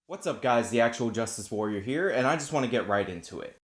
What's up guys, the Actual Justice Warrior here, and I just want to get right into it.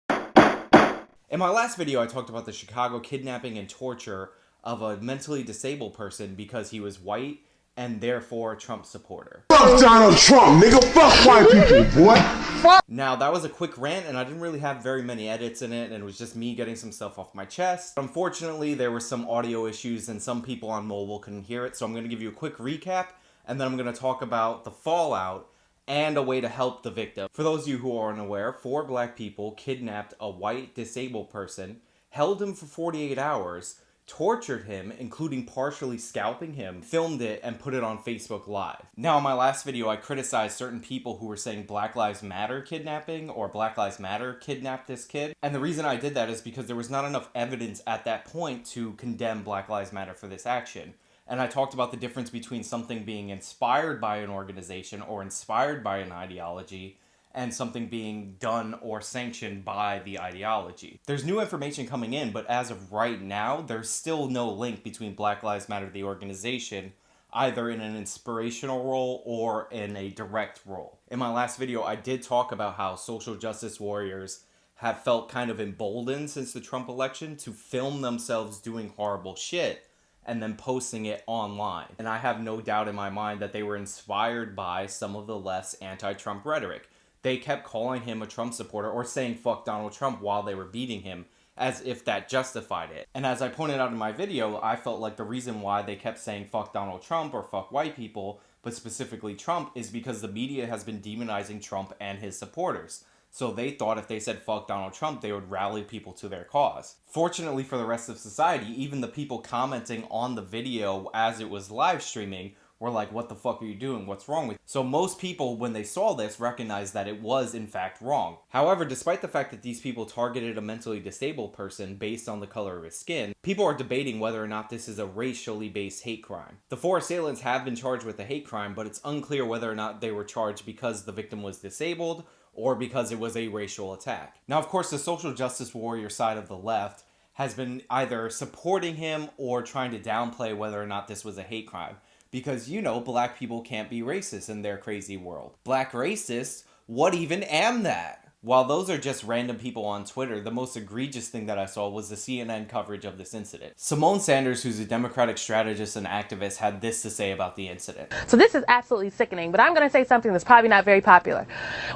In my last video I talked about the Chicago kidnapping and torture of a mentally disabled person because he was white and therefore a Trump supporter. Fuck Donald Trump, nigga, fuck white people, boy. Fuck. Now that was a quick rant and I didn't really have very many edits in it and it was just me getting some stuff off my chest. Unfortunately there were some audio issues and some people on mobile couldn't hear it, so I'm going to give you a quick recap and then I'm going to talk about the fallout and a way to help the victim. For those of you who are unaware, 4 black people kidnapped a white disabled person, held him for 48 hours, tortured him, including partially scalping him, filmed it, and put it on Facebook Live. Now, in my last video, I criticized certain people who were saying Black Lives Matter kidnapping, or Black Lives Matter kidnapped this kid. And the reason I did that is because there was not enough evidence at that point to condemn Black Lives Matter for this action. And I talked about the difference between something being inspired by an organization or inspired by an ideology and something being done or sanctioned by the ideology. There's new information coming in, but as of right now, there's still no link between Black Lives Matter, the organization, either in an inspirational role or in a direct role. In my last video, I did talk about how social justice warriors have felt kind of emboldened since the Trump election to film themselves doing horrible shit and then posting it online. And I have no doubt in my mind that they were inspired by some of the left's anti-Trump rhetoric. They kept calling him a Trump supporter or saying fuck Donald Trump while they were beating him, as if that justified it. And as I pointed out in my video, I felt like the reason why they kept saying fuck Donald Trump or fuck white people, but specifically Trump, is because the media has been demonizing Trump and his supporters. So they thought if they said fuck Donald Trump, they would rally people to their cause. Fortunately for the rest of society, even the people commenting on the video as it was live streaming were like, what the fuck are you doing? What's wrong with you? So most people, when they saw this, recognized that it was in fact wrong. However, despite the fact that these people targeted a mentally disabled person based on the color of his skin, people are debating whether or not this is a racially based hate crime. The 4 assailants have been charged with a hate crime, but it's unclear whether or not they were charged because the victim was disabled or because it was a racial attack. Now, of course, the social justice warrior side of the left has been either supporting him or trying to downplay whether or not this was a hate crime. Because, you know, black people can't be racist in their crazy world. Black racist? What even am that? While those are just random people on Twitter, the most egregious thing that I saw was the CNN coverage of this incident. Simone Sanders, who's a Democratic strategist and activist, had this to say about the incident. So this is absolutely sickening, but I'm going to say something that's probably not very popular.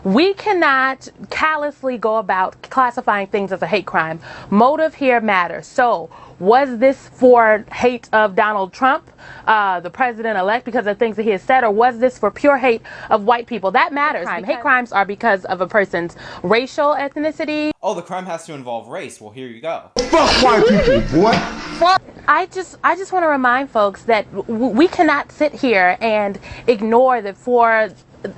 We cannot callously go about classifying things as a hate crime. Motive here matters. So was this for hate of Donald Trump, the president-elect, because of things that he has said, or was this for pure hate of white people? That matters. Hate crimes are because of a person's racial ethnicity. Oh, the crime has to involve race. Well, here you go. Fuck white people, boy. Fuck. I just want to remind folks that we cannot sit here and ignore that for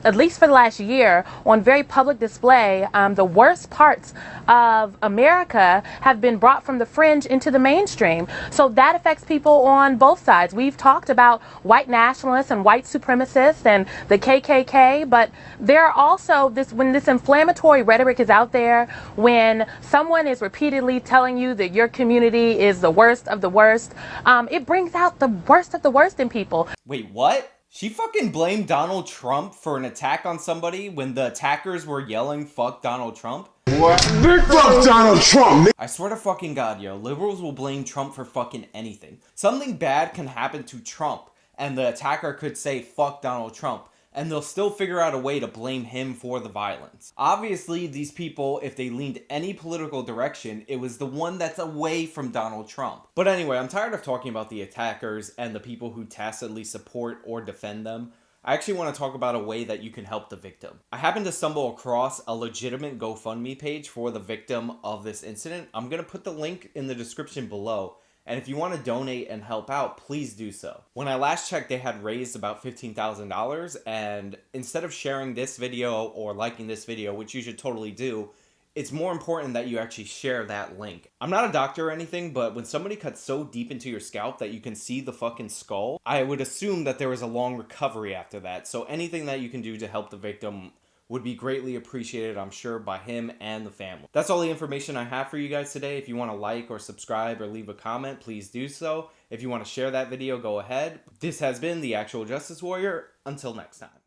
at least for the last year, on very public display, the worst parts of America have been brought from the fringe into the mainstream. So that affects people on both sides. We've talked about white nationalists and white supremacists and the KKK, but there are also when this inflammatory rhetoric is out there, when someone is repeatedly telling you that your community is the worst of the worst, it brings out the worst of the worst in people. Wait, what? She fucking blamed Donald Trump for an attack on somebody when the attackers were yelling, fuck Donald Trump? What? Fuck Donald Trump, nigga. I swear to fucking God, yo, liberals will blame Trump for fucking anything. Something bad can happen to Trump, and the attacker could say, fuck Donald Trump, and they'll still figure out a way to blame him for the violence. Obviously, these people, if they leaned any political direction, it was the one that's away from Donald Trump. But anyway, I'm tired of talking about the attackers and the people who tacitly support or defend them. I actually want to talk about a way that you can help the victim. I happened to stumble across a legitimate GoFundMe page for the victim of this incident. I'm going to put the link in the description below. And if you want to donate and help out, please do so. When I last checked, they had raised about $15,000, and instead of sharing this video or liking this video, which you should totally do, it's more important that you actually share that link. I'm not a doctor or anything, but when somebody cuts so deep into your scalp that you can see the fucking skull, I would assume that there was a long recovery after that. So anything that you can do to help the victim would be greatly appreciated, I'm sure, by him and the family. That's all the information I have for you guys today. If you want to like or subscribe or leave a comment, please do so. If you want to share that video, go ahead. This has been the Actual Justice Warrior. Until next time.